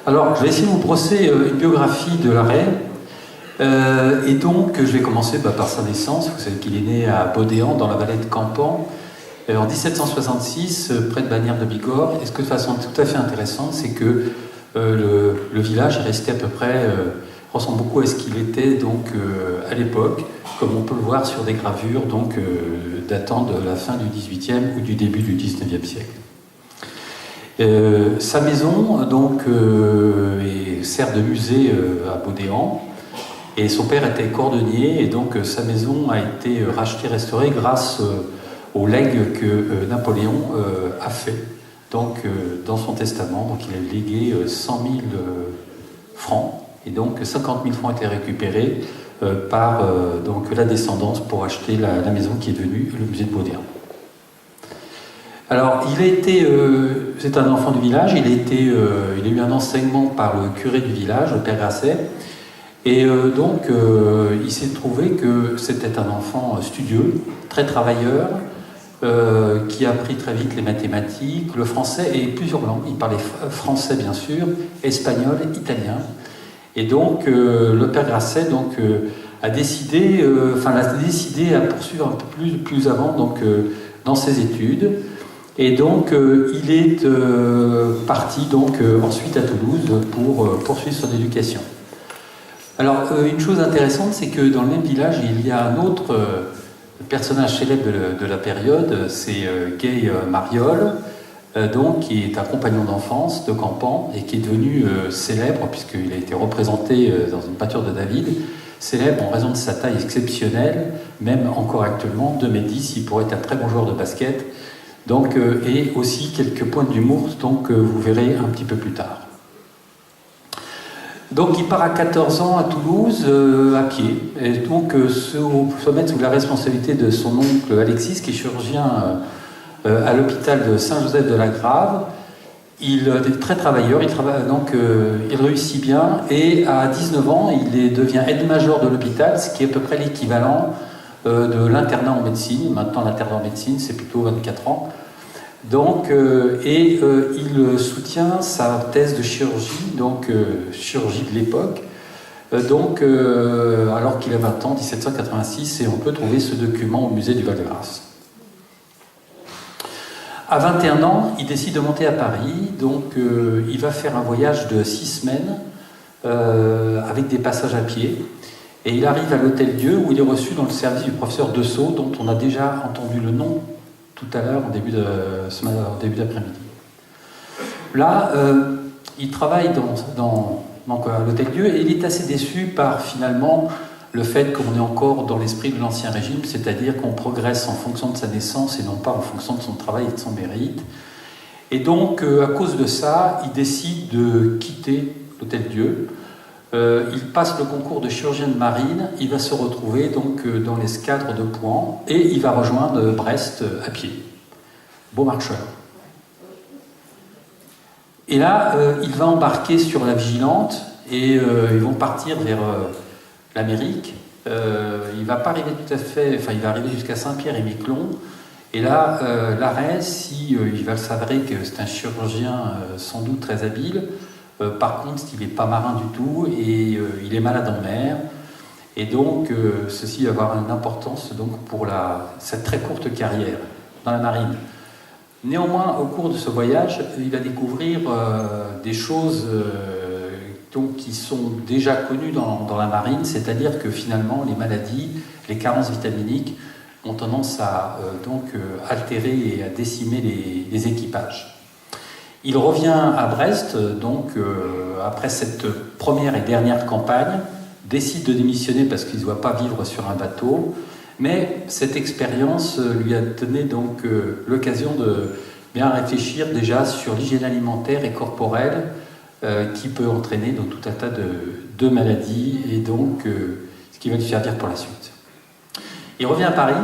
Alors, je vais essayer de vous brosser une biographie de Larrey. Et donc, je vais commencer par sa naissance. Vous savez qu'il est né à Baudéan, dans la vallée de Campan, en 1766, près de Bagnères de Bigorre. Et ce que de façon tout à fait intéressante, c'est que le village est resté à peu près, ressemble beaucoup à ce qu'il était donc, à l'époque, comme on peut le voir sur des gravures donc, datant de la fin du XVIIIe ou du début du XIXe siècle. Sa maison donc, sert de musée à Baudéan, et son père était cordonnier, et donc sa maison a été rachetée, restaurée grâce au legs que Napoléon a fait donc, dans son testament. Donc il a légué 100 000 francs, et donc 50 000 francs ont été récupérés par donc, la descendance pour acheter la maison qui est devenue le musée de Baudéan. Alors, c'est un enfant du village, il a eu un enseignement par le curé du village, le père Grasset, et donc il s'est trouvé que c'était un enfant studieux, très travailleur, qui a appris très vite les mathématiques, le français et plusieurs langues. Il parlait français bien sûr, espagnol, italien. Et donc le père Grasset donc, a décidé à poursuivre un peu plus avant donc, dans ses études. Et donc, il est parti donc, ensuite à Toulouse pour poursuivre son éducation. Alors, une chose intéressante, c'est que dans le même village, il y a un autre personnage célèbre de la période, c'est Gay Mariol, donc, qui est un compagnon d'enfance de Campan et qui est devenu célèbre, puisqu'il a été représenté dans une peinture de David, célèbre en raison de sa taille exceptionnelle, même encore actuellement, 2,10 m, il pourrait être un très bon joueur de basket. Donc, et aussi quelques points d'humour, donc vous verrez un petit peu plus tard. Donc il part à 14 ans à Toulouse à pied, et donc se mettre sous la responsabilité de son oncle Alexis, qui est chirurgien à l'hôpital de Saint-Joseph de la Grave. Il est très travailleur, il réussit bien, et à 19 ans, il devient aide-major de l'hôpital, ce qui est à peu près l'équivalent de l'internat en médecine. Maintenant, l'internat en médecine, c'est plutôt 24 ans. Donc, il soutient sa thèse de chirurgie, donc chirurgie de l'époque, alors qu'il a 20 ans, 1786, et on peut trouver ce document au musée du Val-de-Grâce. À 21 ans, il décide de monter à Paris, donc il va faire un voyage de 6 semaines avec des passages à pied. Et il arrive à l'Hôtel-Dieu où il est reçu dans le service du professeur Dessau, dont on a déjà entendu le nom tout à l'heure, en début d'après-midi. Là, il travaille à l'Hôtel-Dieu et il est assez déçu par finalement le fait qu'on est encore dans l'esprit de l'Ancien Régime, c'est-à-dire qu'on progresse en fonction de sa naissance et non pas en fonction de son travail et de son mérite. Et donc, à cause de ça, il décide de quitter l'Hôtel-Dieu. Il passe le concours de chirurgien de marine, il va se retrouver donc dans l'escadre de Pouan et il va rejoindre Brest à pied. Beau marcheur. Et là, il va embarquer sur la Vigilante et ils vont partir vers l'Amérique. Il va pas arriver tout à fait, il va arriver jusqu'à Saint-Pierre-et-Miquelon. Et là, Larrey, il va s'avérer que c'est un chirurgien sans doute très habile. Par contre, il n'est pas marin du tout et il est malade en mer. Et donc, ceci va avoir une importance donc, pour cette très courte carrière dans la marine. Néanmoins, au cours de ce voyage, il va découvrir des choses qui sont déjà connues dans la marine, c'est-à-dire que finalement, les maladies, les carences vitaminiques ont tendance à altérer et à décimer les équipages. Il revient à Brest, après cette première et dernière campagne, décide de démissionner parce qu'il ne doit pas vivre sur un bateau, mais cette expérience lui a donné donc l'occasion de bien réfléchir déjà sur l'hygiène alimentaire et corporelle qui peut entraîner donc, tout un tas de maladies et donc ce qui va lui servir pour la suite. Il revient à Paris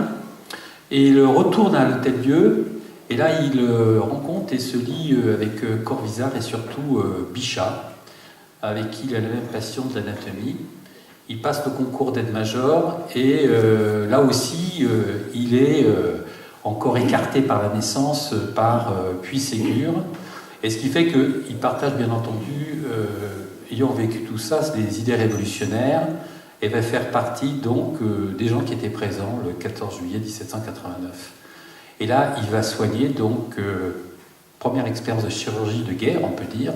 et il retourne à l'Hôtel-Dieu. Et là, il rencontre et se lie avec Corvisart et surtout Bichat, avec qui il a la même passion de l'anatomie. Il passe le concours d'aide-major et là aussi, il est encore écarté par la naissance par Puységur. Et ce qui fait qu'il partage bien entendu, ayant vécu tout ça, des idées révolutionnaires, et va faire partie donc des gens qui étaient présents le 14 juillet 1789. Et là, il va soigner donc, première expérience de chirurgie de guerre, on peut dire,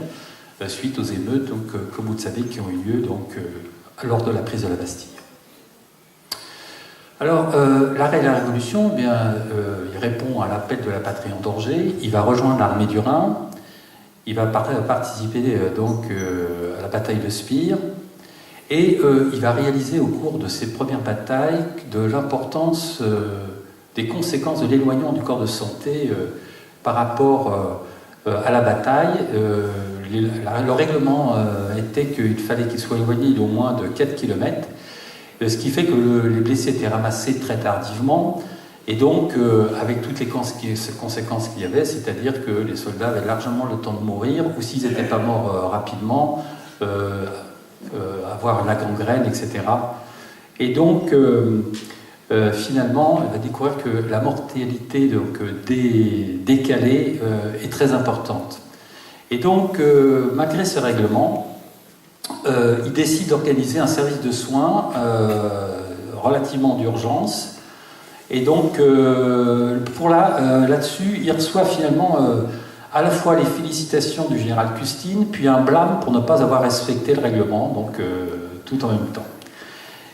suite aux émeutes, donc, comme vous le savez, qui ont eu lieu donc, lors de la prise de la Bastille. Alors, l'arrêt de la Révolution, eh bien, il répond à l'appel de la patrie en danger, il va rejoindre l'armée du Rhin, il va participer donc, à la bataille de Spire, et il va réaliser au cours de ces premières batailles de l'importance des conséquences de l'éloignement du corps de santé par rapport à la bataille. Le règlement était qu'il fallait qu'il soit éloigné d'au moins de 4 km, ce qui fait que les blessés étaient ramassés très tardivement, et donc avec toutes les conséquences qu'il y avait, c'est-à-dire que les soldats avaient largement le temps de mourir, ou s'ils n'étaient pas morts rapidement, avoir la gangrène, etc. Et donc, finalement, on va découvrir que la mortalité donc, décalée est très importante. Et donc, malgré ce règlement, il décide d'organiser un service de soins relativement d'urgence. Et donc, là-dessus, il reçoit finalement à la fois les félicitations du général Custine, puis un blâme pour ne pas avoir respecté le règlement, donc tout en même temps.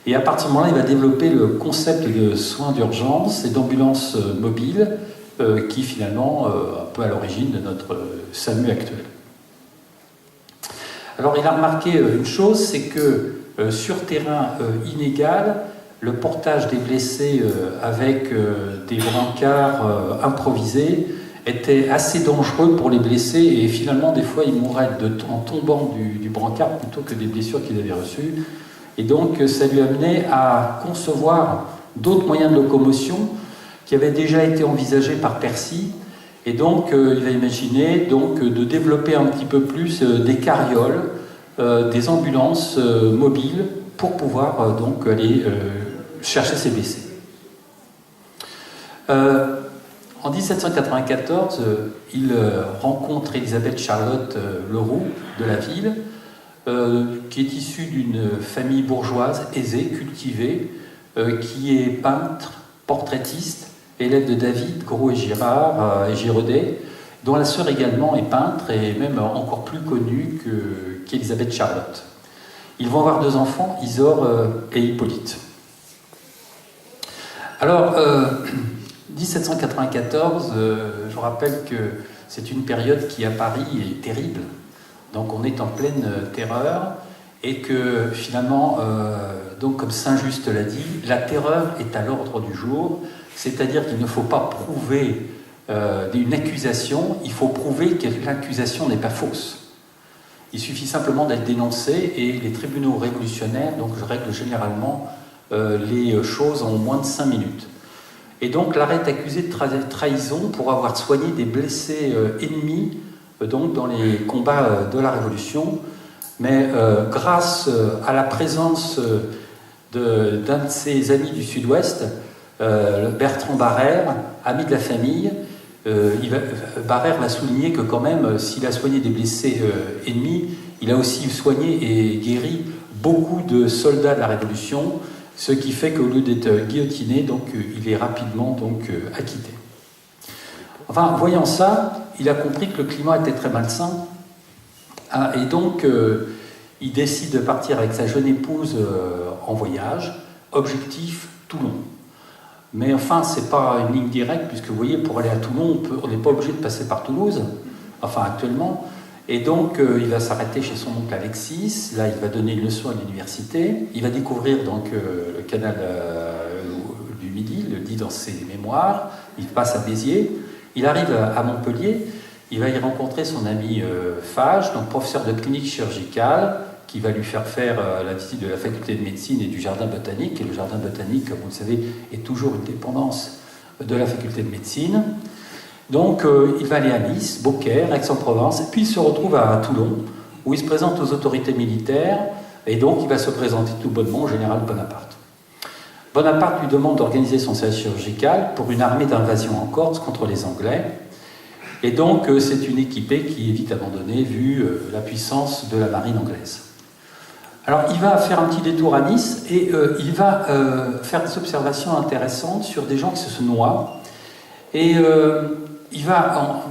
Et à partir de ce moment-là, il va développer le concept de soins d'urgence et d'ambulance mobile, qui finalement un peu à l'origine de notre SAMU actuel. Alors il a remarqué une chose, c'est que sur terrain inégal, le portage des blessés avec des brancards improvisés était assez dangereux pour les blessés, et finalement des fois ils mouraient en tombant du brancard plutôt que des blessures qu'ils avaient reçues. Et donc ça lui amenait à concevoir d'autres moyens de locomotion qui avaient déjà été envisagés par Percy. Et donc il va imaginer donc, de développer un petit peu plus des carrioles, des ambulances mobiles pour pouvoir donc aller chercher ses blessés. En 1794, il rencontre Élisabeth Charlotte Leroux de la ville, qui est issue d'une famille bourgeoise aisée, cultivée, qui est peintre, portraitiste, élève de David, Gros et Girard et Girodet, dont la sœur également est peintre et même encore plus connue qu'Élisabeth Charlotte. Ils vont avoir 2 enfants, Isor et Hippolyte. Alors, 1794, je rappelle que c'est une période qui à Paris est terrible, donc on est en pleine terreur, et que finalement, donc comme Saint-Just l'a dit, la terreur est à l'ordre du jour, c'est-à-dire qu'il ne faut pas prouver une accusation, il faut prouver que l'accusation n'est pas fausse. Il suffit simplement d'être dénoncé, et les tribunaux révolutionnaires donc, règlent généralement les choses en moins de 5 minutes. Et donc l'arrêt est accusé de trahison pour avoir soigné des blessés ennemis donc, dans les combats de la Révolution. Mais grâce à la présence d'un de ses amis du Sud-Ouest, Bertrand Barrère, ami de la famille, Barrère va souligner que quand même, s'il a soigné des blessés ennemis, il a aussi soigné et guéri beaucoup de soldats de la Révolution, ce qui fait qu'au lieu d'être guillotiné, donc, il est rapidement donc, acquitté. Enfin, voyant ça, il a compris que le climat était très malsain, et donc il décide de partir avec sa jeune épouse en voyage, objectif Toulon. Mais enfin, ce n'est pas une ligne directe, puisque vous voyez, pour aller à Toulon, on n'est pas obligé de passer par Toulouse, enfin actuellement. Et donc, il va s'arrêter chez son oncle Alexis. Là, il va donner une leçon à l'université. Il va découvrir donc, le canal du Midi, il le dit dans ses mémoires. Il passe à Béziers. Il arrive à Montpellier. Il va y rencontrer son ami Fage, donc professeur de clinique chirurgicale, qui va lui faire la visite de la faculté de médecine et du jardin botanique. Et le jardin botanique, comme vous le savez, est toujours une dépendance de la faculté de médecine. Donc il va aller à Nice, Beaucaire, Aix-en-Provence, et puis il se retrouve à Toulon, où il se présente aux autorités militaires, et donc il va se présenter tout bonnement au général Bonaparte. Bonaparte lui demande d'organiser son service chirurgical pour une armée d'invasion en Corse contre les Anglais, Et donc, c'est une équipée qui est vite abandonnée, vu la puissance de la marine anglaise. Alors, il va faire un petit détour à Nice, et il va faire des observations intéressantes sur des gens qui se noient. Et il va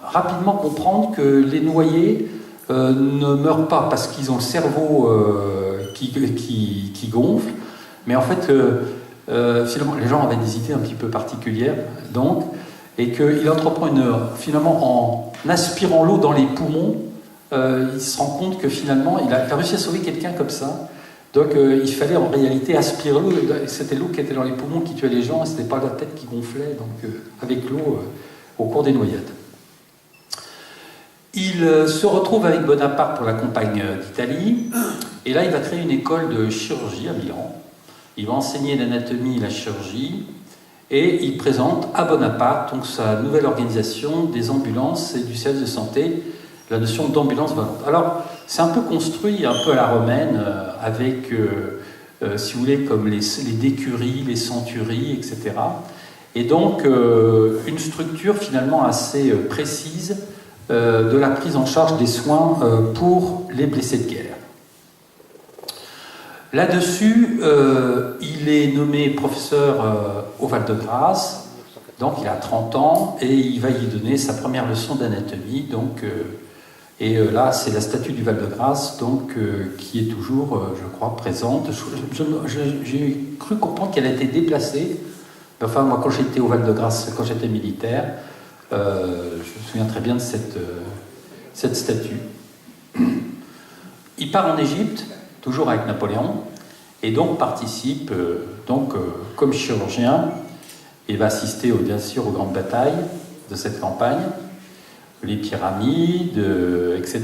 rapidement comprendre que les noyés ne meurent pas parce qu'ils ont le cerveau qui gonfle, mais en fait, finalement, les gens avaient des idées un petit peu particulières, donc, et qu'il entreprend finalement en aspirant l'eau dans les poumons, il se rend compte que finalement, il a réussi à sauver quelqu'un comme ça. Donc il fallait en réalité aspirer l'eau, c'était l'eau qui était dans les poumons qui tuait les gens, et ce n'était pas la tête qui gonflait, donc avec l'eau au cours des noyades. Il se retrouve avec Bonaparte pour la campagne d'Italie, et là il va créer une école de chirurgie à Milan. Il va enseigner l'anatomie et la chirurgie, et il présente à Bonaparte donc sa nouvelle organisation des ambulances et du service de santé, la notion d'ambulance volante. Alors, c'est un peu construit, un peu à la romaine, avec, si vous voulez, comme les décuries, les centuries, etc. Et donc, une structure finalement assez précise de la prise en charge des soins pour les blessés de guerre. Là-dessus, il est nommé professeur au Val-de-Grâce, donc il a 30 ans, et il va y donner sa première leçon d'anatomie, donc... Et là, c'est la statue du Val-de-Grâce, donc, qui est toujours, je crois, présente. J'ai cru comprendre qu'elle a été déplacée. Enfin, moi, quand j'étais au Val-de-Grâce, quand j'étais militaire, je me souviens très bien de cette statue. Il part en Égypte, toujours avec Napoléon, et donc participe, comme chirurgien, et va assister, bien sûr, aux grandes batailles de cette campagne. Les pyramides, etc.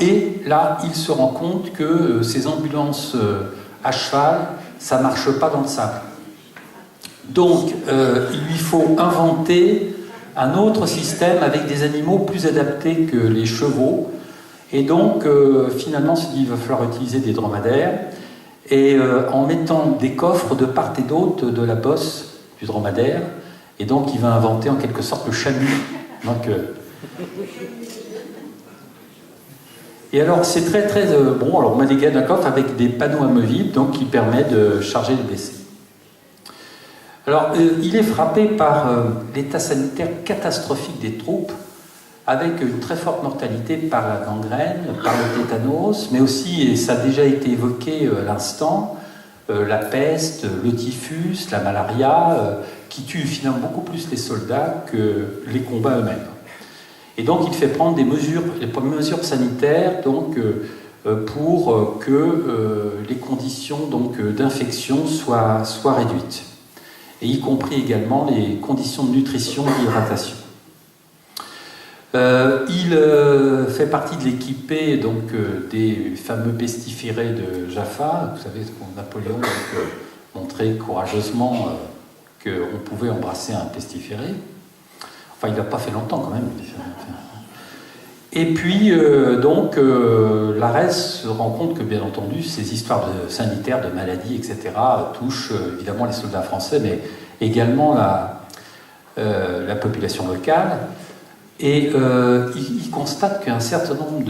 Et là, il se rend compte que ces ambulances à cheval, ça ne marche pas dans le sable. Donc, il lui faut inventer un autre système avec des animaux plus adaptés que les chevaux. Et donc, finalement, il va falloir utiliser des dromadaires. Et en mettant des coffres de part et d'autre de la bosse du dromadaire. Et donc, il va inventer en quelque sorte le chameau. Donc, et alors c'est très bon, alors on met des gaines à coffre avec des panneaux amovibles donc qui permettent de charger les blessés. Alors il est frappé par l'état sanitaire catastrophique des troupes avec une très forte mortalité par la gangrène, par le tétanos, mais aussi, et ça a déjà été évoqué à l'instant, la peste, le typhus, la malaria, qui tuent finalement beaucoup plus les soldats que les combats eux-mêmes. Et donc il fait prendre les mesures sanitaires donc, pour que les conditions d'infection soient réduites, et y compris également les conditions de nutrition et d'hydratation. Il fait partie de l'équipée des fameux pestiférés de Jaffa. Vous savez, Napoléon montrait courageusement qu'on pouvait embrasser un pestiféré. Enfin, il n'a pas fait longtemps quand même. Et puis, l'ARES se rend compte que, bien entendu, ces histoires sanitaires, de maladies, etc., touchent évidemment les soldats français, mais également la population locale. Et il constate qu'un certain nombre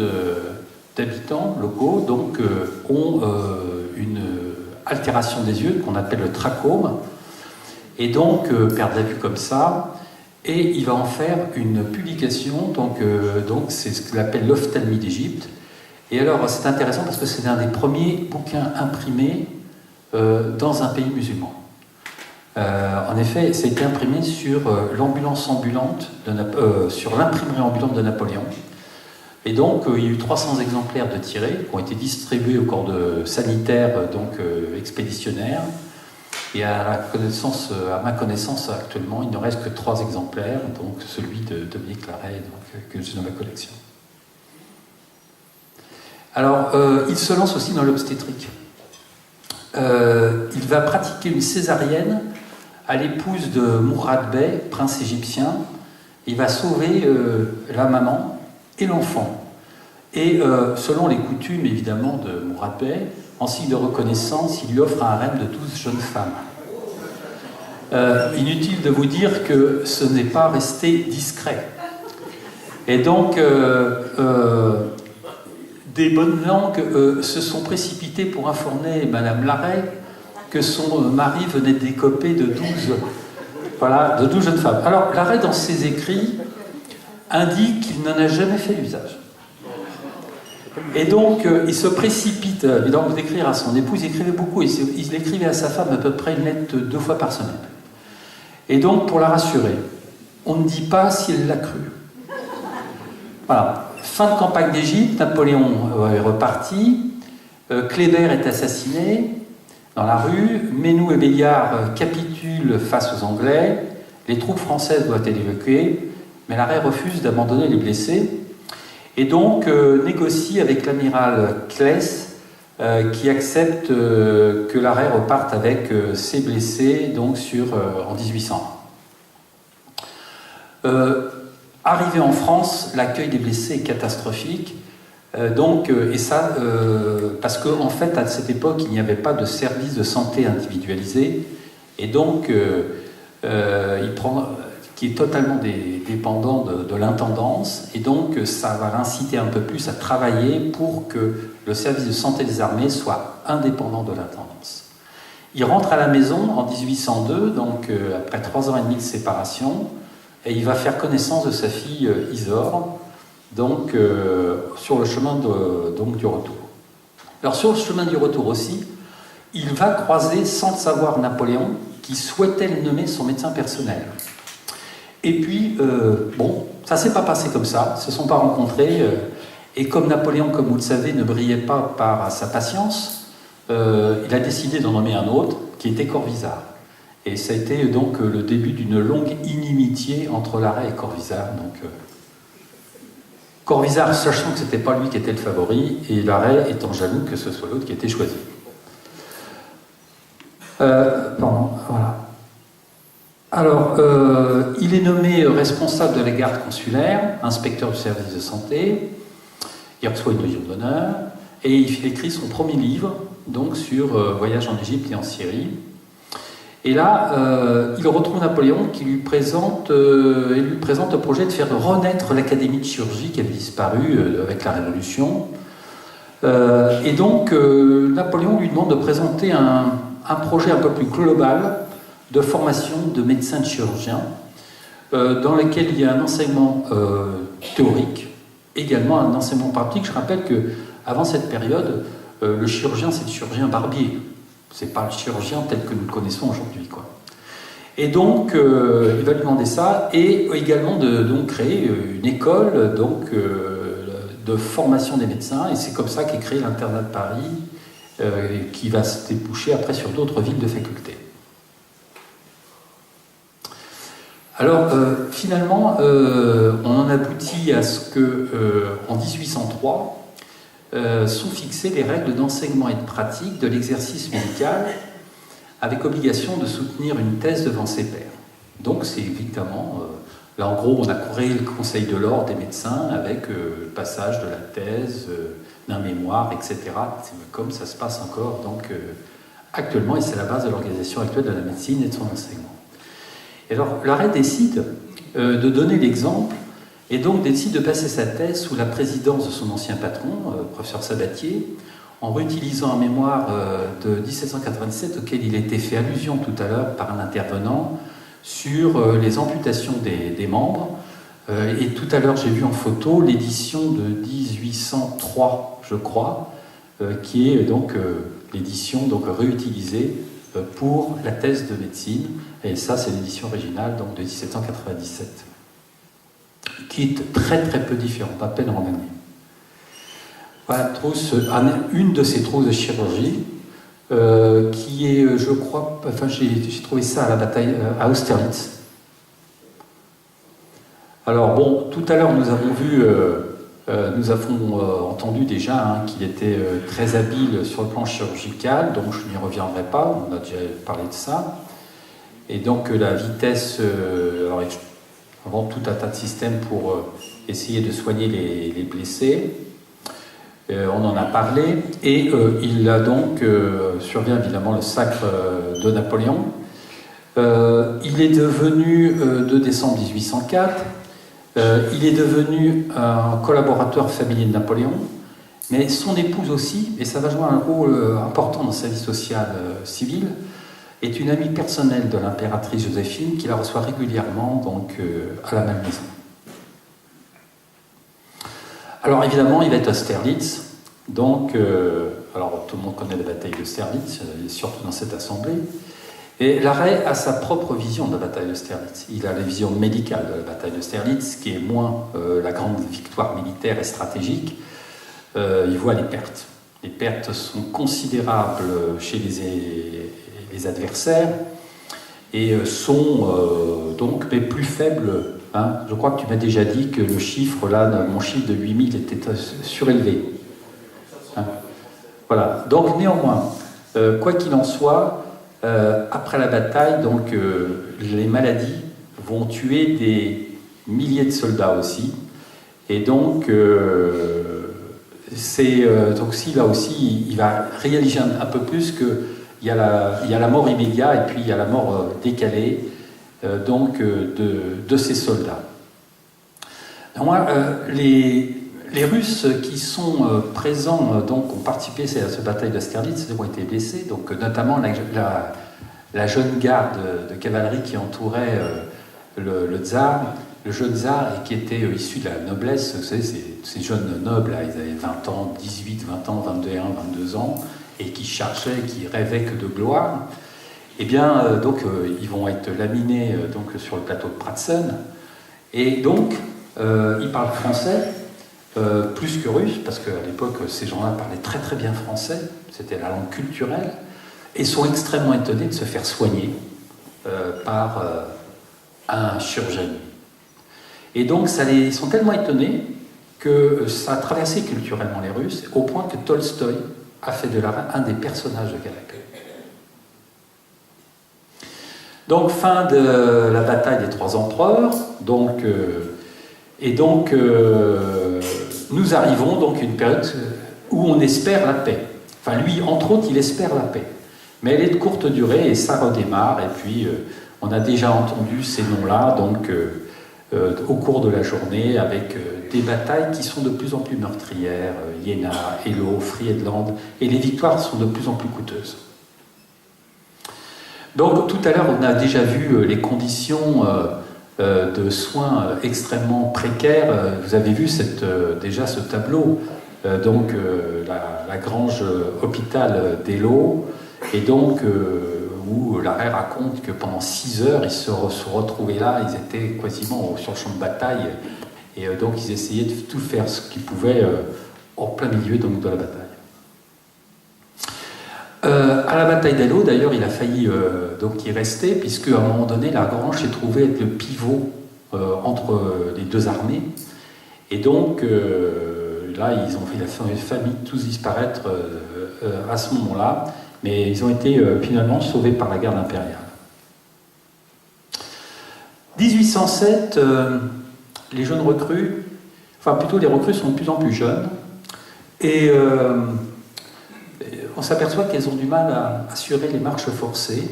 d'habitants locaux ont une altération des yeux qu'on appelle le trachome, et donc perdent la vue comme ça. Et il va en faire une publication, donc c'est ce qu'il appelle l'ophtalmie d'Égypte. Et alors c'est intéressant parce que c'est un des premiers bouquins imprimés dans un pays musulman. En effet, ça a été imprimé sur l'ambulance ambulante, sur l'imprimerie ambulante de Napoléon. Et donc il y a eu 300 exemplaires de tirés qui ont été distribués au corps sanitaire expéditionnaire. Et à ma connaissance, actuellement, il ne reste que 3 exemplaires, donc celui de Dominique Larrey, que j'ai dans ma collection. Alors, il se lance aussi dans l'obstétrique. Il va pratiquer une césarienne à l'épouse de Mourad Bey, prince égyptien. Il va sauver la maman et l'enfant. Et selon les coutumes, évidemment, de Mourad Bey, en signe de reconnaissance, il lui offre un harem de 12 jeunes femmes. Inutile de vous dire que ce n'est pas resté discret. Et donc, des bonnes langues se sont précipitées pour informer Madame Larrey que son mari venait d'écoper de 12 jeunes femmes. Alors, Larrey, dans ses écrits, indique qu'il n'en a jamais fait usage. Et donc, il se précipite, évidemment, d'écrire à son épouse. Il écrivait beaucoup, il écrivait à sa femme à peu près une lettre 2 fois par semaine. Et donc, pour la rassurer, on ne dit pas si elle l'a cru. Voilà. Fin de campagne d'Égypte, Napoléon est reparti, Kléber est assassiné dans la rue, Menou et Béliard capitulent face aux Anglais, les troupes françaises doivent être évacuées, mais Larrey refuse d'abandonner les blessés, et donc négocie avec l'amiral Claes, qui accepte que Larrey reparte avec ses blessés donc en 1800. Arrivé en France, l'accueil des blessés est catastrophique. Parce qu'en fait, à cette époque, il n'y avait pas de service de santé individualisé, et donc, qui est totalement dépendant de l'intendance, et donc ça va l'inciter un peu plus à travailler pour que le service de santé des armées soit indépendant de l'intendance. Il rentre à la maison en 1802, donc après 3 ans et demi de séparation, et il va faire connaissance de sa fille Isore, donc sur le chemin du retour. Alors sur le chemin du retour aussi, il va croiser sans le savoir Napoléon, qui souhaitait le nommer son médecin personnel. Et puis, ça ne s'est pas passé comme ça, ils ne se sont pas rencontrés, et comme Napoléon, comme vous le savez, ne brillait pas par sa patience, il a décidé d'en nommer un autre, qui était Corvisart. Et ça a été donc le début d'une longue inimitié entre Larrey et Corvisart. Corvisart, sachant que ce n'était pas lui qui était le favori, et Larrey étant jaloux que ce soit l'autre qui était choisi. Voilà. Alors, il est nommé responsable de la garde consulaire, inspecteur du service de santé, il reçoit une légion d'honneur, et il écrit son premier livre, donc sur voyage en Égypte et en Syrie. Et là, il retrouve Napoléon qui lui présente le projet de faire renaître l'Académie de chirurgie qui avait disparu avec la Révolution. Et donc, Napoléon lui demande de présenter un projet un peu plus global de formation de médecins de chirurgiens, dans lequel il y a un enseignement théorique, également un enseignement pratique. Je rappelle qu'avant cette période, le chirurgien, c'est le chirurgien barbier. C'est pas le chirurgien tel que nous le connaissons aujourd'hui, quoi. Et donc, il va lui demander ça, et également de créer une école de formation des médecins, et c'est comme ça qu'est créé l'internat de Paris, qui va se déboucher après sur d'autres villes de faculté. Alors, finalement, on en aboutit à ce que, en 1803, sont fixées les règles d'enseignement et de pratique de l'exercice médical, avec obligation de soutenir une thèse devant ses pairs. Donc c'est évidemment, là en gros on a créé le Conseil de l'ordre des médecins avec le passage de la thèse, d'un mémoire, etc. C'est comme ça se passe encore actuellement, et c'est la base de l'organisation actuelle de la médecine et de son enseignement. Et alors Larrey décide de donner l'exemple, et donc décide de passer sa thèse sous la présidence de son ancien patron, professeur Sabatier, en réutilisant un mémoire de 1797 auquel il était fait allusion tout à l'heure par un intervenant sur les amputations des membres. Et tout à l'heure, j'ai vu en photo l'édition de 1803, je crois, qui est donc l'édition réutilisée pour la thèse de médecine. Et ça, c'est l'édition originale donc, de 1797. Qui est très très peu différente, à peine remaniée. Voilà, une de ces trousses de chirurgie, qui est, je crois, j'ai trouvé ça à la bataille à Austerlitz. Alors bon, tout à l'heure nous avons entendu déjà qu'il était très habile sur le plan chirurgical, donc je n'y reviendrai pas, on a déjà parlé de ça. Et donc la vitesse, avant tout un tas de systèmes pour essayer de soigner les blessés. On en a parlé. Et il a donc, survient évidemment le sacre de Napoléon. Il est devenu, 2 décembre 1804, Il est devenu un collaborateur familier de Napoléon, mais son épouse aussi, et ça va jouer un rôle important dans sa vie sociale civile, est une amie personnelle de l'impératrice Joséphine qui la reçoit régulièrement donc, à la Malmaison. Alors évidemment, il va être à Austerlitz, donc, alors tout le monde connaît la bataille d'Austerlitz, surtout dans cette assemblée, et Larrey a sa propre vision de la bataille d'Austerlitz. Il a la vision médicale de la bataille d'Austerlitz, qui est moins la grande victoire militaire et stratégique. Il voit les pertes. Les pertes sont considérables chez les adversaires et sont donc mais plus faibles. Hein. Je crois que tu m'as déjà dit que le chiffre, là, mon chiffre de 8000 était surélevé. Hein. Voilà. Donc néanmoins, quoi qu'il en soit, après la bataille, donc, les maladies vont tuer des milliers de soldats aussi. Et donc, donc si là aussi, il va réaliser un peu plus qu'il y a la mort immédiate et puis il y a la mort décalée donc, de ces soldats. Moi, les Russes qui sont présents, donc, ont participé à cette bataille d'Austerlitz, ont été blessés, donc, notamment la jeune garde de cavalerie qui entourait le tsar, le jeune tsar, et qui était issu de la noblesse. Vous savez, ces jeunes nobles, là, ils avaient 20 ans, 18, 20 ans, 21, 22 ans, et qui cherchaient, qui rêvaient que de gloire. Eh bien, donc, ils vont être laminés donc, sur le plateau de Pratzen. Et donc, ils parlent français, plus que russe, parce qu'à l'époque, ces gens-là parlaient très très bien français, c'était la langue culturelle, et sont extrêmement étonnés de se faire soigner par un chirurgien. Et donc, ils sont tellement étonnés que ça a traversé culturellement les Russes, au point que Tolstoï a fait de Larrey un des personnages de Galacte. Donc, fin de la bataille des trois empereurs, donc, nous arrivons donc à une période où on espère la paix. Enfin, lui, entre autres, il espère la paix. Mais elle est de courte durée et ça redémarre. Et puis, on a déjà entendu ces noms-là donc, au cours de la journée avec des batailles qui sont de plus en plus meurtrières, Jena, Eylau, Friedland, et les victoires sont de plus en plus coûteuses. Donc, tout à l'heure, on a déjà vu les conditions de soins extrêmement précaires. Vous avez vu déjà ce tableau, donc la grange hôpital d'Eylau, et donc où Larrey raconte que pendant 6 heures, ils se retrouvaient là, ils étaient quasiment sur le champ de bataille, et donc ils essayaient de tout faire ce qu'ils pouvaient en plein milieu donc, de la bataille. À la bataille d'Eylau, d'ailleurs, il a failli donc y rester, puisque à un moment donné, la grange s'est trouvée être le pivot entre les deux armées. Et donc, là, il a failli tous disparaître à ce moment-là, mais ils ont été finalement sauvés par la garde impériale. 1807, les jeunes recrues, enfin plutôt les recrues sont de plus en plus jeunes, et on s'aperçoit qu'elles ont du mal à assurer les marches forcées,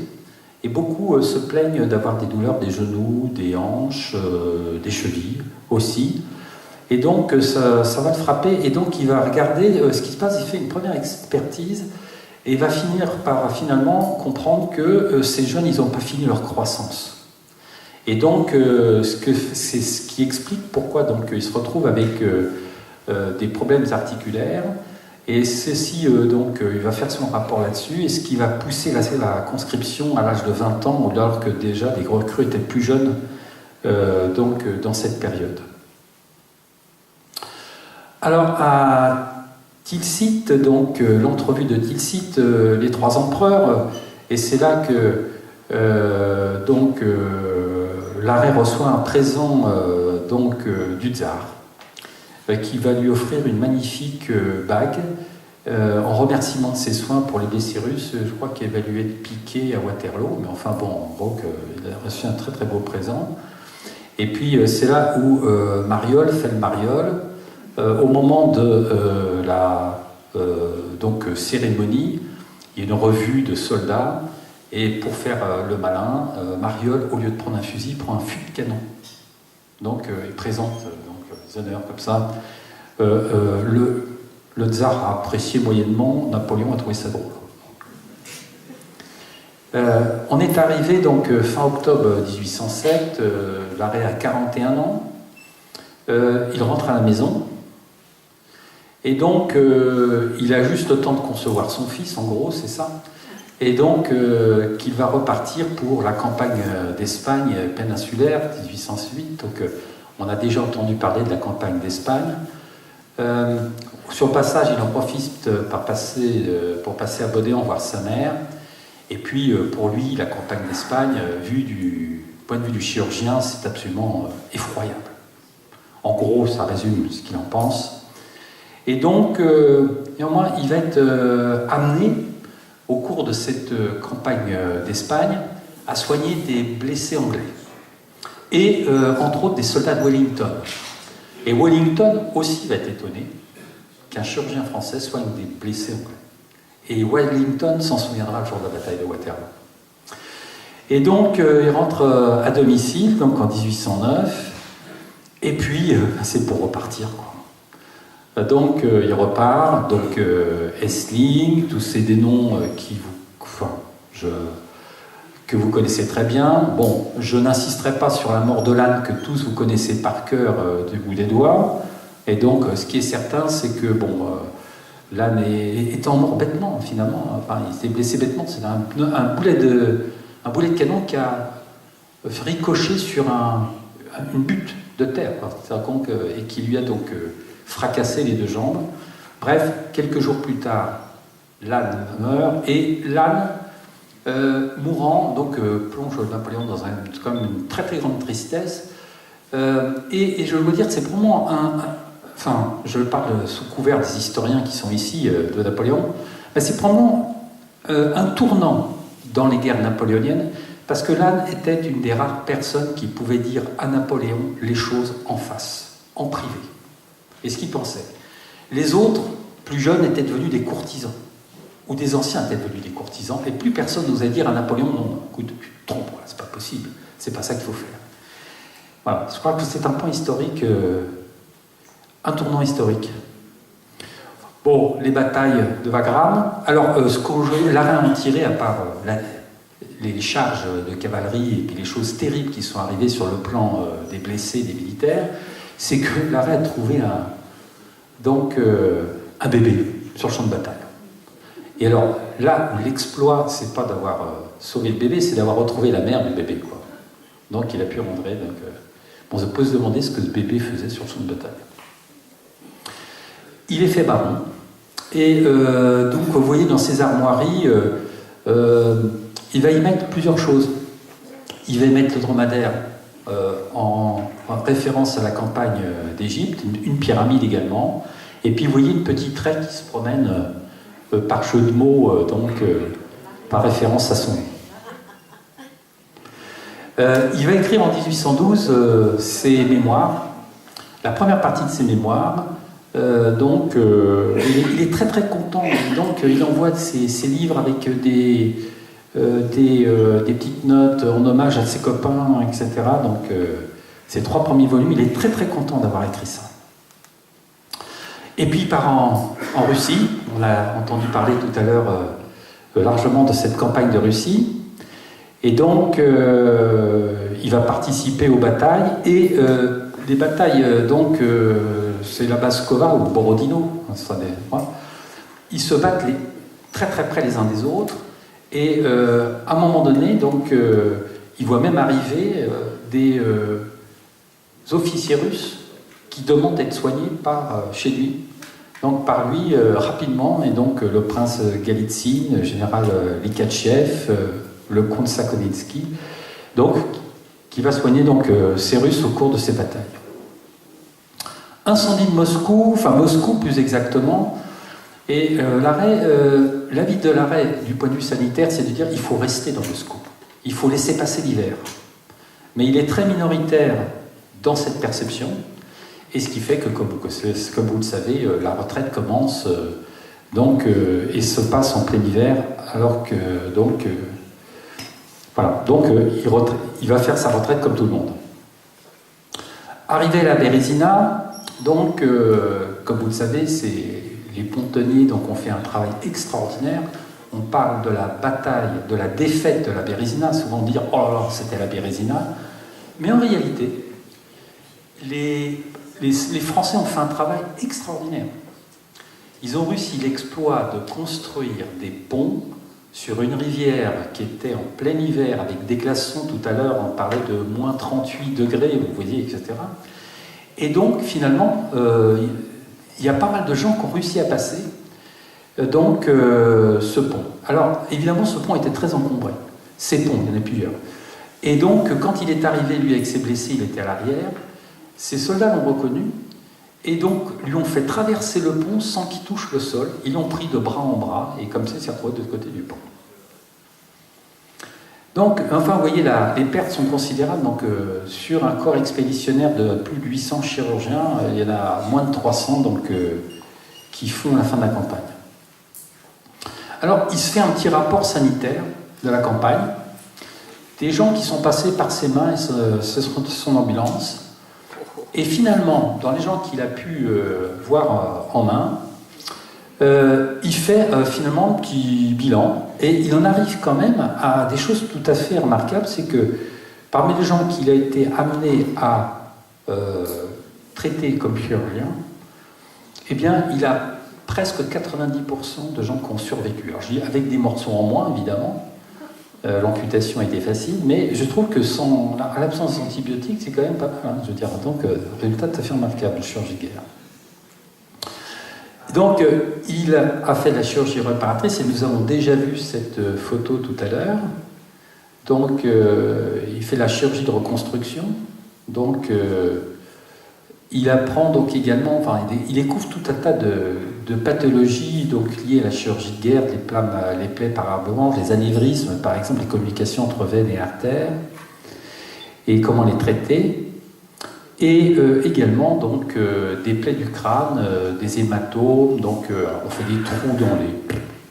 et beaucoup se plaignent d'avoir des douleurs des genoux, des hanches, des chevilles aussi. Et donc ça va le frapper, et donc il va regarder ce qui se passe, il fait une première expertise, et il va finir par finalement comprendre que ces jeunes, ils n'ont pas fini leur croissance. Et donc c'est ce qui explique pourquoi donc, ils se retrouvent avec des problèmes articulaires. Et ceci, donc, il va faire son rapport là-dessus, et ce qui va pousser la conscription à l'âge de 20 ans, alors que déjà des recrues étaient plus jeunes donc, dans cette période. Alors, à Tilsit, donc l'entrevue de Tilsit, les trois empereurs, et c'est là que Larrey reçoit un présent du tsar, qui va lui offrir une magnifique bague en remerciement de ses soins pour les blessés russes. Je crois qu'elle va lui être piquée à Waterloo, mais enfin bon, donc il a reçu un très très beau présent. Et puis c'est là où Mariol fait le Mariol, au moment de la cérémonie. Il y a une revue de soldats, et pour faire le malin, Mariol, au lieu de prendre un fusil, prend un fût de canon. Donc il présente les honneurs comme ça. Le tsar a apprécié moyennement, Napoléon a trouvé ça drôle. On est arrivé donc fin octobre 1807, Larrey a 41 ans, il rentre à la maison, et donc il a juste le temps de concevoir son fils, en gros, c'est ça, et donc qu'il va repartir pour la campagne d'Espagne péninsulaire, 1808, donc on a déjà entendu parler de la campagne d'Espagne. Sur le passage, il en profite pour passer à Bodéan voir sa mère. Et puis, pour lui, la campagne d'Espagne, vu du point de vue du chirurgien, c'est absolument effroyable. En gros, ça résume ce qu'il en pense. Et donc, néanmoins, il va être amené, au cours de cette campagne d'Espagne, à soigner des blessés anglais. Et, entre autres, des soldats de Wellington. Et Wellington aussi va être étonné qu'un chirurgien français soigne des blessés anglais. Et Wellington s'en souviendra le jour de la bataille de Waterloo. Et donc, il rentre à domicile, donc en 1809, et puis c'est pour repartir, quoi. Donc, il repart, donc Essling, tous ces des noms que vous connaissez très bien. Bon, je n'insisterai pas sur la mort de Lannes que tous vous connaissez par cœur du bout des doigts. Et donc, ce qui est certain, c'est que, bon, Lannes est mort bêtement, finalement. Enfin, il s'est blessé bêtement. C'est un boulet de canon qui a ricoché sur une butte de terre, et qui lui a donc fracassé les deux jambes. Bref, quelques jours plus tard, Lannes meurt, et Lannes, mourant, donc plonge Napoléon dans une très très grande tristesse. Et je veux dire, c'est vraiment enfin, je parle sous couvert des historiens qui sont ici de Napoléon, mais c'est vraiment un tournant dans les guerres napoléoniennes, parce que Lannes était une des rares personnes qui pouvait dire à Napoléon les choses en face, en privé, et ce qu'il pensait. Les autres, plus jeunes, étaient devenus des courtisans, ou des anciens étaient devenus des courtisans, et plus personne n'osait dire à Napoléon, non, écoute, tu te trompes, c'est pas possible, c'est pas ça qu'il faut faire. Voilà, je crois que c'est un point historique, un tournant historique. Bon, les batailles de Wagram. Alors, ce que Larrey en tiré, à part les charges de cavalerie et puis les choses terribles qui sont arrivées sur le plan des blessés, des militaires, c'est que Larrey a trouvé un bébé sur le champ de bataille. Et alors, là où l'exploit, c'est pas d'avoir sauvé le bébé, c'est d'avoir retrouvé la mère du bébé, quoi. Donc, il a pu rentrer. On peut se demander ce que ce bébé faisait sur le champ de bataille. Il est fait baron, et donc vous voyez dans ses armoiries, il va y mettre plusieurs choses. Il va y mettre le dromadaire en référence à la campagne d'Égypte, une pyramide également, et puis vous voyez une petite raie qui se promène par jeu de mots, par référence à son nom. Il va écrire en 1812 ses mémoires, la première partie de ses mémoires. Il est très très content, donc il envoie ses livres avec des petites notes en hommage à ses copains, etc. Donc ses 3 premiers volumes, il est très très content d'avoir écrit ça. Et puis il part en Russie, on a entendu parler tout à l'heure largement de cette campagne de Russie, et donc il va participer aux batailles, et les batailles, c'est la Baskova ou Borodino, ils se battent très très près les uns des autres, et à un moment donné, ils voient même arriver des officiers russes qui demandent d'être soignés chez lui. Donc par lui, rapidement, et donc le prince Galitzine, le général Likhatchev, le comte Sakonitsky, qui va soigner ces Russes au cours de ces batailles. Incendie de Moscou plus exactement, et l'avis de Larrey du point de vue sanitaire, c'est de dire il faut rester dans Moscou, il faut laisser passer l'hiver. Mais il est très minoritaire dans cette perception, et ce qui fait que, comme vous le savez, la retraite commence et se passe en plein hiver, alors que il va faire sa retraite comme tout le monde. Arrivé à la Bérésina, donc, comme vous le savez, les pontonniers donc, ont fait un travail extraordinaire. On parle de la bataille, de la défaite de la Bérésina, souvent dire « Oh là là, c'était la Bérésina ». Mais en réalité, les Français ont fait un travail extraordinaire. Ils ont réussi l'exploit de construire des ponts sur une rivière qui était en plein hiver avec des glaçons. Tout à l'heure, on parlait de moins 38 degrés, vous voyez, etc. Et donc, finalement, il y a pas mal de gens qui ont réussi à passer ce pont. Alors, évidemment, ce pont était très encombré. Ces ponts, il y en a plusieurs. Et donc, quand il est arrivé, lui, avec ses blessés, il était à l'arrière. Ses soldats l'ont reconnu et donc lui ont fait traverser le pont sans qu'il touche le sol. Ils l'ont pris de bras en bras et comme ça, il s'est retrouvé de l'autre côté du pont. Donc, enfin, vous voyez, les pertes sont considérables. Donc, sur un corps expéditionnaire de plus de 800 chirurgiens, il y en a moins de 300 donc, qui font la fin de la campagne. Alors, il se fait un petit rapport sanitaire de la campagne. Des gens qui sont passés par ses mains et son ambulance. Et finalement, dans les gens qu'il a pu voir en main, il fait finalement un petit bilan et il en arrive quand même à des choses tout à fait remarquables. C'est que parmi les gens qu'il a été amené à traiter comme chirurgien, eh bien, il a presque 90% de gens qui ont survécu. Alors, je dis avec des morceaux en moins, évidemment. L'amputation a été facile, mais je trouve que à l'absence d'antibiotiques, c'est quand même pas mal. Hein, je veux dire, donc, résultat tout à fait remarquable, de chirurgie guerre. Donc, il a fait de la chirurgie réparatrice, et nous avons déjà vu cette photo tout à l'heure. Donc, il fait la chirurgie de reconstruction. Donc, il apprend donc également, enfin, il découvre tout un tas de pathologies donc, liées à la chirurgie de guerre, les plaies par armement, les anévrismes, par exemple, les communications entre veines et artères, et comment les traiter. Et également donc, des plaies du crâne, des hématomes, donc on fait des trous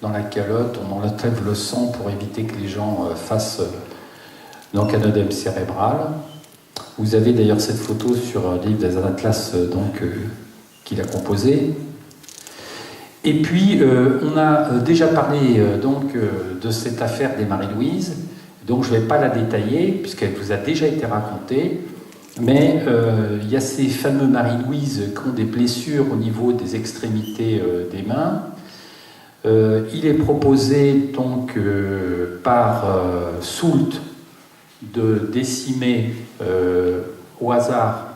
dans la calotte, on enlève le sang pour éviter que les gens fassent donc, un œdème cérébral. Vous avez d'ailleurs cette photo sur un livre des Atlas qu'il a composé. Et puis, on a déjà parlé de cette affaire des Marie-Louise, donc je ne vais pas la détailler, puisqu'elle vous a déjà été racontée, mais il y a ces fameux Marie-Louise qui ont des blessures au niveau des extrémités des mains. Il est proposé donc par Soult de décimer au hasard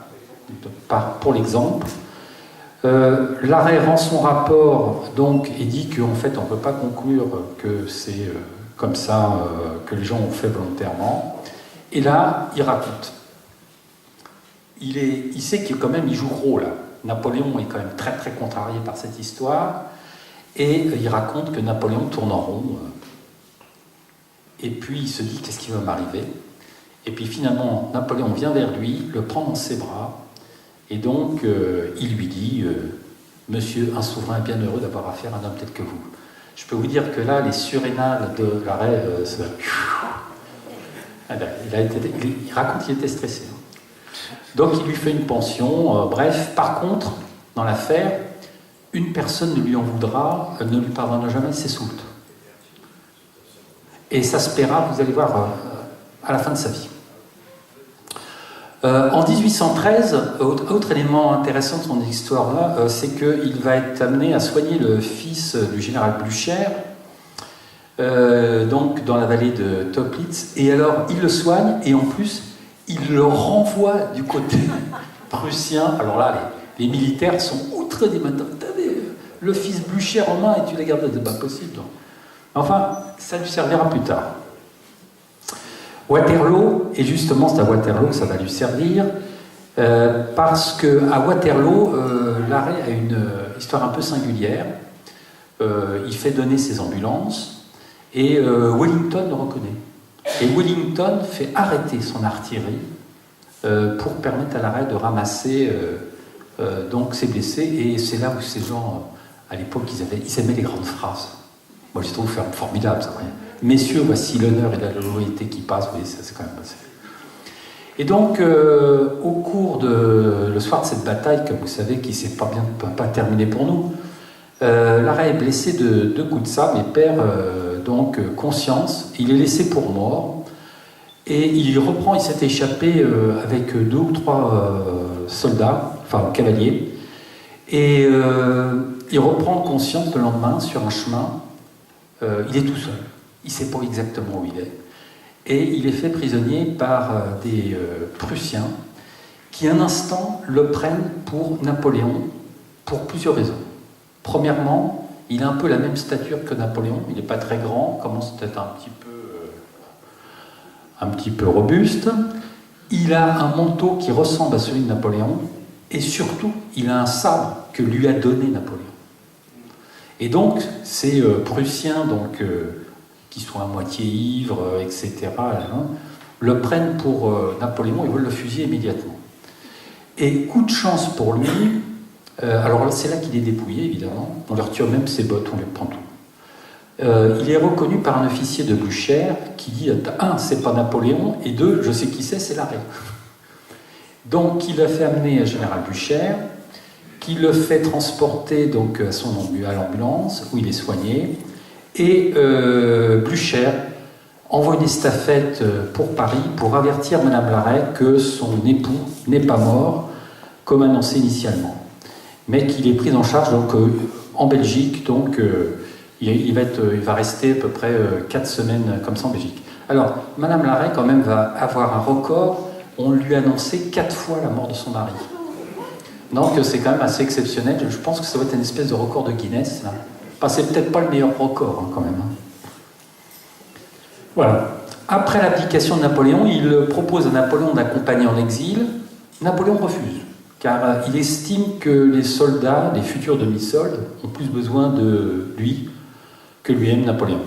pour l'exemple. L'arrêt rend son rapport donc, et dit qu'en fait on ne peut pas conclure que c'est comme ça que les gens ont fait volontairement. Et là, il raconte. Il sait qu'il quand même il joue gros là. Napoléon est quand même très très contrarié par cette histoire et il raconte que Napoléon tourne en rond. Et puis il se dit qu'est-ce qui va m'arriver ? Et puis finalement, Napoléon vient vers lui, le prend dans ses bras, et donc il lui dit « Monsieur, un souverain bien heureux d'avoir affaire à un homme tel que vous. » Je peux vous dire que là, les surrénales de l'arrêt, il raconte qu'il était stressé. Donc il lui fait une pension, bref. Par contre, dans l'affaire, une personne ne lui en voudra, ne lui pardonnera jamais, c'est Soult. Et ça se paiera, vous allez voir, à la fin de sa vie. En 1813, autre élément intéressant de son histoire-là, c'est qu'il va être amené à soigner le fils du général Blücher, donc dans la vallée de Toplitz. Et alors, il le soigne, et en plus, il le renvoie du côté prussien. Alors là, les militaires sont outrés des matins. T'avais le fils Blücher en main et tu l'as gardé, c'est pas possible. Donc. Enfin, ça lui servira plus tard. Waterloo, et justement c'est à Waterloo que ça va lui servir, parce qu'à Waterloo, l'arrêt a une histoire un peu singulière. Il fait donner ses ambulances, et Wellington le reconnaît. Et Wellington fait arrêter son artillerie pour permettre à l'arrêt de ramasser donc ses blessés, et c'est là où ces gens, à l'époque, ils aimaient les grandes phrases. Moi je trouve formidable ça. Messieurs, voici l'honneur et la loyauté qui passent, vous voyez, ça c'est quand même passé. Et donc, au cours le soir de cette bataille, comme vous savez, qui ne s'est pas terminée pour nous, Larrey est blessé de 2 coups de sabre et perd donc conscience. Il est laissé pour mort et il s'est échappé avec 2 ou 3 soldats, enfin cavaliers, et il reprend conscience le lendemain sur un chemin. Il est tout seul, il ne sait pas exactement où il est. Et il est fait prisonnier par des Prussiens qui, un instant, le prennent pour Napoléon pour plusieurs raisons. Premièrement, il a un peu la même stature que Napoléon, il n'est pas très grand, commence peut-être un petit peu robuste. Il a un manteau qui ressemble à celui de Napoléon, et surtout, il a un sabre que lui a donné Napoléon. Et donc, ces Prussiens, qui sont à moitié ivres, etc., le prennent pour Napoléon et veulent le fusiller immédiatement. Et coup de chance pour lui, alors c'est là qu'il est dépouillé, évidemment, on lui retire même ses bottes, on lui prend tout. Il est reconnu par un officier de Blücher qui dit, 1, c'est pas Napoléon, et 2, je sais qui c'est Larrey. Donc il l'a fait amener à Général Blücher, qui le fait transporter donc, à l'ambulance, où il est soigné, et Blücher envoie une estafette pour Paris pour avertir Madame Larrey que son époux n'est pas mort, comme annoncé initialement, mais qu'il est pris en charge donc, en Belgique, donc il va rester à peu près 4 semaines comme ça en Belgique. Alors, Madame Larrey, quand même, va avoir un record. On lui a annoncé 4 fois la mort de son mari. Donc, c'est quand même assez exceptionnel. Je pense que ça va être une espèce de record de Guinness, là. Enfin, c'est peut-être pas le meilleur record, hein, quand même. Voilà. Après l'abdication de Napoléon, il propose à Napoléon d'accompagner en exil. Napoléon refuse, car il estime que les soldats, les futurs demi-soldes, ont plus besoin de lui que lui-même Napoléon.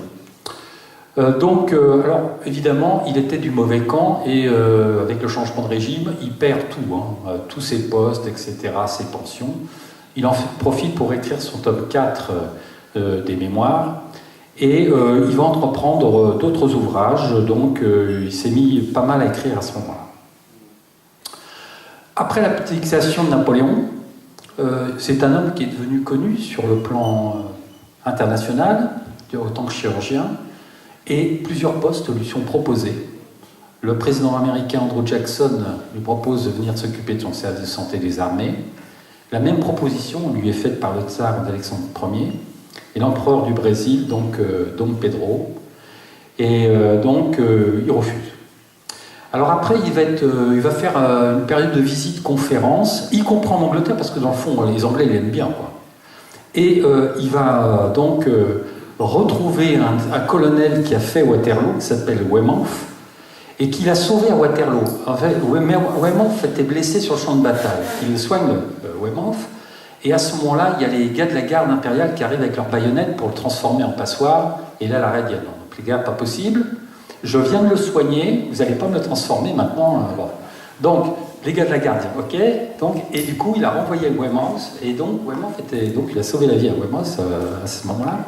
Alors, évidemment, il était du mauvais camp, et avec le changement de régime, il perd tout, hein, tous ses postes, etc., ses pensions. Il en profite pour écrire son tome 4 des mémoires, et il va entreprendre d'autres ouvrages, donc il s'est mis pas mal à écrire à ce moment-là. Après l'abdication de Napoléon, c'est un homme qui est devenu connu sur le plan international, autant que chirurgien, et plusieurs postes lui sont proposés. Le président américain Andrew Jackson lui propose de venir s'occuper de son service de santé des armées. La même proposition lui est faite par le tsar Alexandre Ier et l'empereur du Brésil, donc Dom Pedro, et il refuse. Alors après, il va faire une période de visite-conférence, y compris en Angleterre, parce que dans le fond, les Anglais l'aiment bien, quoi. Et il va retrouver un colonel qui a fait Waterloo, qui s'appelle Weymouth, et qui l'a sauvé à Waterloo. En fait, Weymouth était blessé sur le champ de bataille. Il soigne Weymouth, et à ce moment-là, il y a les gars de la garde impériale qui arrivent avec leurs baïonnettes pour le transformer en passoire, et là, Larrey dit « Non, donc, les gars, pas possible, je viens de le soigner, vous n'allez pas me le transformer maintenant. » Bon. Donc, les gars de la garde disent « Ok », et du coup, il a renvoyé Weymouth, et donc, il a sauvé la vie à Weymouth à ce moment-là.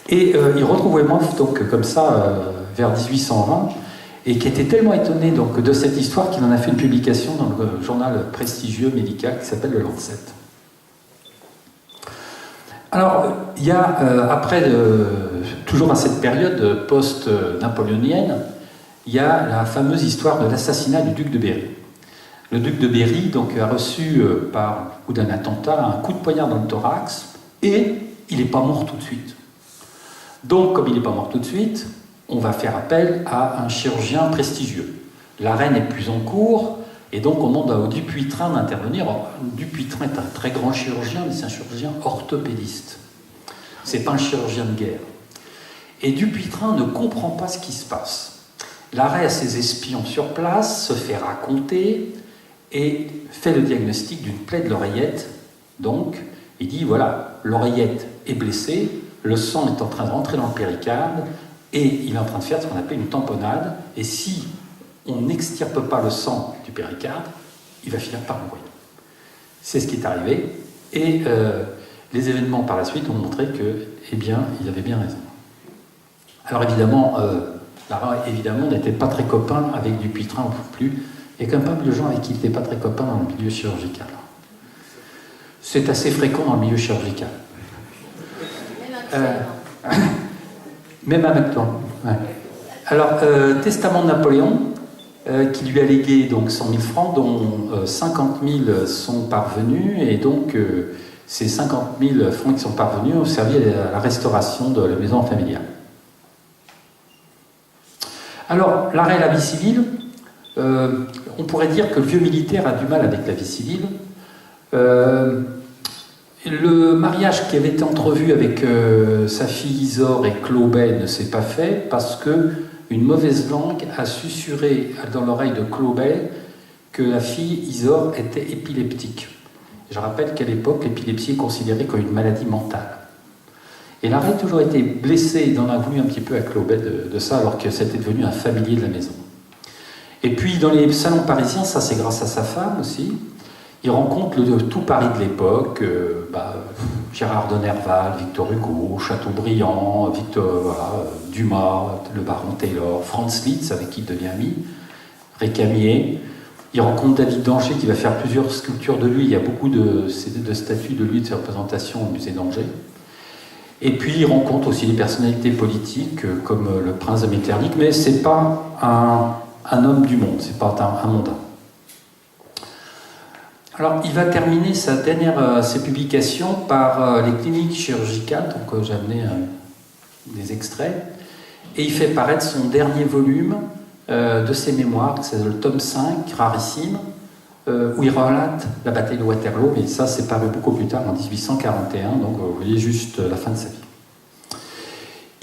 Et il retrouve Weymouth comme ça vers 1820, et qui était tellement étonné de cette histoire qu'il en a fait une publication dans le journal prestigieux médical qui s'appelle le Lancet. Alors, il y a, toujours à cette période post-napoléonienne, il y a la fameuse histoire de l'assassinat du duc de Berry. Le duc de Berry a reçu, par coup d'un attentat, un coup de poignard dans le thorax, et il n'est pas mort tout de suite. Donc, comme il n'est pas mort tout de suite, on va faire appel à un chirurgien prestigieux. La reine n'est plus en cours, et donc on demande au Dupuytren d'intervenir. Dupuytren est un très grand chirurgien, mais c'est un chirurgien orthopédiste. C'est pas un chirurgien de guerre. Et Dupuytren ne comprend pas ce qui se passe. Larrey a ses espions sur place, se fait raconter, et fait le diagnostic d'une plaie de l'oreillette. Donc, il dit, voilà, l'oreillette est blessée, le sang est en train de rentrer dans le péricarde, et il est en train de faire ce qu'on appelle une tamponnade, et si on n'extirpe pas le sang du péricarde, il va finir par mourir. C'est ce qui est arrivé, et les événements par la suite ont montré que, eh bien, il avait bien raison. Alors évidemment, Larrey n'était pas très copain avec Dupuytren non plus, Il y a quand même pas mal de gens avec qui il n'était pas très copain dans le milieu chirurgical. C'est assez fréquent dans le milieu chirurgical. Même maintenant. Ouais. Alors, testament de Napoléon, qui lui a légué donc 100 000 francs, dont 50 000 sont parvenus, et donc ces 50 000 francs qui sont parvenus ont servi à la restauration de la maison familiale. Alors, l'arrêt à la vie civile, on pourrait dire que le vieux militaire a du mal avec la vie civile. Le mariage qui avait été entrevu avec sa fille Isor et Clobet ne s'est pas fait parce que une mauvaise langue a susurré dans l'oreille de Clobet que la fille Isor était épileptique. Je rappelle qu'à l'époque, l'épilepsie est considérée comme une maladie mentale. Et l'arrêt a toujours été blessé, il en a voulu un petit peu à Clobet de ça, alors que c'était devenu un familier de la maison. Et puis dans les salons parisiens, ça c'est grâce à sa femme aussi, il rencontre tout Paris de l'époque, Gérard de Nerval, Victor Hugo, Chateaubriand, Dumas, le baron Taylor, Franz Liszt, avec qui il devient ami, Récamier. Il rencontre David d'Angers qui va faire plusieurs sculptures de lui. Il y a beaucoup de statues de lui, de ses représentations au musée d'Angers. Et puis il rencontre aussi des personnalités politiques comme le prince de Metternich, mais c'est pas un homme du monde, c'est pas un mondain. Alors, il va terminer ses publications par les cliniques chirurgicales, donc j'ai amené des extraits, et il fait paraître son dernier volume de ses mémoires, c'est le tome 5, rarissime, où il relate la bataille de Waterloo, mais ça c'est paru beaucoup plus tard, en 1841, donc vous voyez juste la fin de sa vie.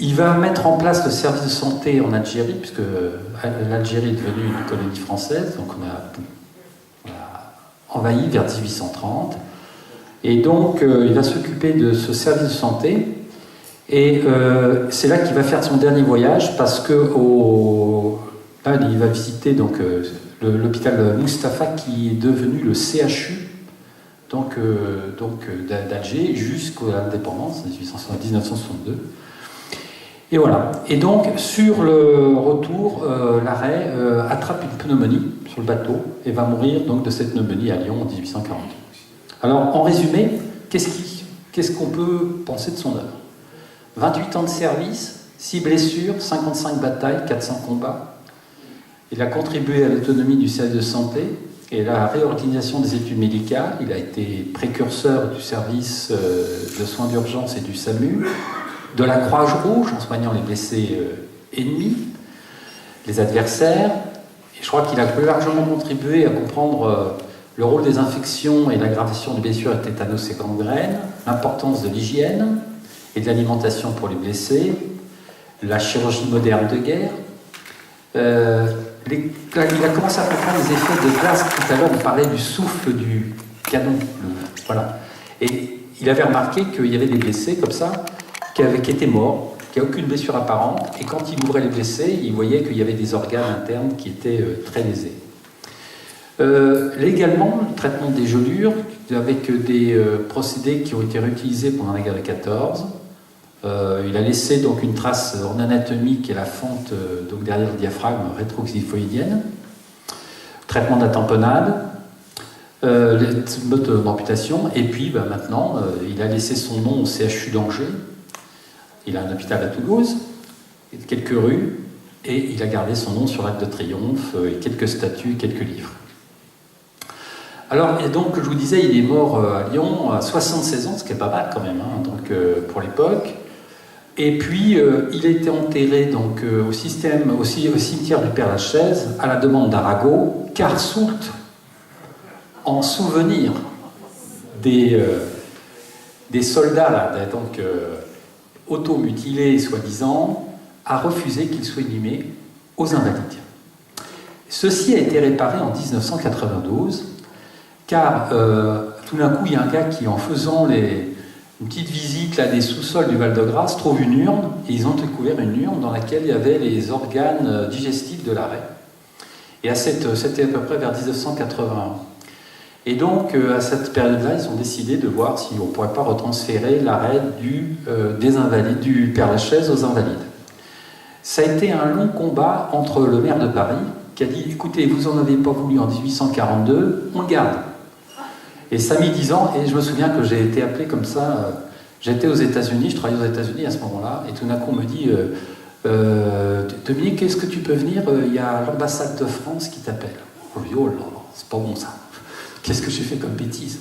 Il va mettre en place le service de santé en Algérie, puisque l'Algérie est devenue une colonie française, donc on a envahi vers 1830. Et donc, il va s'occuper de ce service de santé. Et c'est là qu'il va faire son dernier voyage, parce que là, il va visiter donc, l'hôpital Mustapha, qui est devenu le CHU d'Alger, jusqu'à l'indépendance, en 1962. Et voilà. Et donc, sur le retour, l'arrêt attrape une pneumonie sur le bateau et va mourir donc de cette pneumonie à Lyon en 1840. Alors, en résumé, qu'est-ce qu'on peut penser de son œuvre ? 28 ans de service, 6 blessures, 55 batailles, 400 combats. Il a contribué à l'autonomie du service de santé et à la réorganisation des études médicales. Il a été précurseur du service de soins d'urgence et du SAMU, de la Croix-Rouge en soignant les blessés ennemis, les adversaires. Et je crois qu'il a plus largement contribué à comprendre le rôle des infections et l'aggravation des blessures et tétanos et gangrènes, l'importance de l'hygiène et de l'alimentation pour les blessés, la chirurgie moderne de guerre. Il a commencé à comprendre les effets de glace. Tout à l'heure, on parlait du souffle du canon. Voilà. Et il avait remarqué qu'il y avait des blessés comme ça, qui étaient morts, qui n'avaient aucune blessure apparente, et quand il ouvrait les blessés, il voyait qu'il y avait des organes internes qui étaient très lésés. Légalement, le traitement des gelures, avec des procédés qui ont été réutilisés pendant la guerre de 14. Il a laissé donc une trace en anatomie qui est la fente donc derrière le diaphragme rétroxyphoïdienne, traitement de la tamponnade, mode d'amputation, et puis maintenant, il a laissé son nom au CHU d'Angers. Il a un hôpital à Toulouse, quelques rues, et il a gardé son nom sur l'Arc de Triomphe, et quelques statues, quelques livres. Alors, et donc, je vous disais, il est mort à Lyon à 76 ans, ce qui est pas mal quand même, hein, donc, pour l'époque. Et puis, il a été enterré donc, au cimetière du Père-Lachaise, à la demande d'Arago, car Soult, en souvenir des soldats, là, donc, automutilé, soi-disant, a refusé qu'il soit inhumé aux Invalides. Ceci a été réparé en 1992, car tout d'un coup, il y a un gars qui, en faisant une petite visite là, des sous-sols du Val-de-Grâce, trouve une urne, et ils ont découvert une urne dans laquelle il y avait les organes digestifs de l'arrêt. Et c'était à peu près vers 1981. Et donc, à cette période-là, ils ont décidé de voir si on ne pourrait pas retransférer l'arrêt des Invalides, du Père-Lachaise aux Invalides. Ça a été un long combat entre le maire de Paris qui a dit, écoutez, vous n'en avez pas voulu en 1842, on le garde. Et ça a mis 10 ans, et je me souviens que j'ai été appelé comme ça. J'étais aux États-Unis, je travaillais aux États-Unis à ce moment-là, et tout d'un coup on me dit Dominique, est-ce que tu peux venir? Il y a l'ambassade de France qui t'appelle. Je me dis, oh là là, c'est pas bon ça. Qu'est-ce que j'ai fait comme bêtise?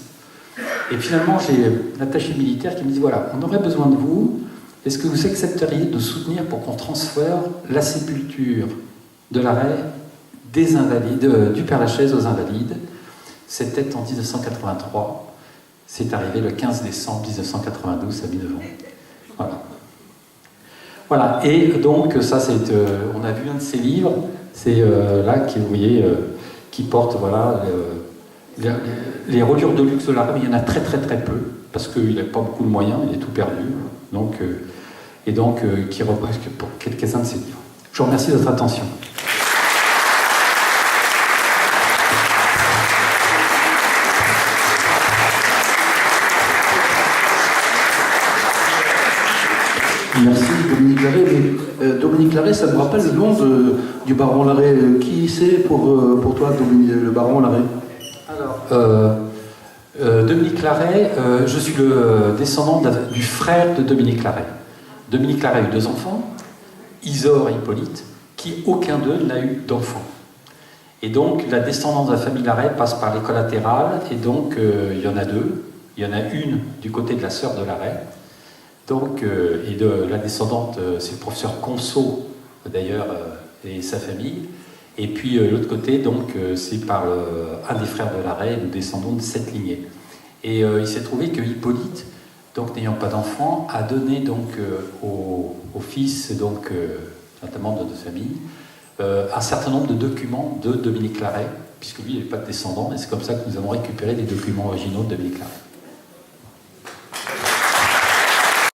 Et finalement, j'ai l'attaché militaire qui me dit voilà, on aurait besoin de vous. Est-ce que vous accepteriez de soutenir pour qu'on transfère la sépulture de l'arrêt des Invalides, du Père-Lachaise aux Invalides? C'était en 1983. C'est arrivé le 15 décembre 1992 à Minevon. Voilà. Voilà. Et donc, ça, on a vu un de ses livres. C'est là, vous voyez, qui porte, voilà, les reliures de luxe de l'arrêt, mais il y en a très très très peu, parce qu'il n'a pas beaucoup de moyens, il est tout perdu. Donc, qui représente pour quelques-uns de ses livres. Je vous remercie de votre attention. Merci Dominique Larrey. Mais Dominique Larrey, ça me rappelle le nom du baron Larrey. Qui c'est pour toi, le baron Larrey? Alors, Dominique Larrey, je suis le descendant du frère de Dominique Larrey. Dominique Larrey a eu 2 enfants, Isor et Hippolyte, qui aucun d'eux n'a eu d'enfant. Et donc la descendance de la famille Larrey passe par les collatérales, et donc il y en a 2. Il y en a une du côté de la sœur de Larrey, donc, et de la descendante, c'est le professeur Conso, d'ailleurs, et sa famille. Et puis l'autre côté, donc, c'est par un des frères de Larrey, nous descendons de cette lignée. Et il s'est trouvé que Hippolyte, donc n'ayant pas d'enfant, a donné donc au fils, donc notamment de famille, un certain nombre de documents de Dominique Larrey, puisque lui il n'est pas de descendant, et c'est comme ça que nous avons récupéré des documents originaux de Dominique Larrey.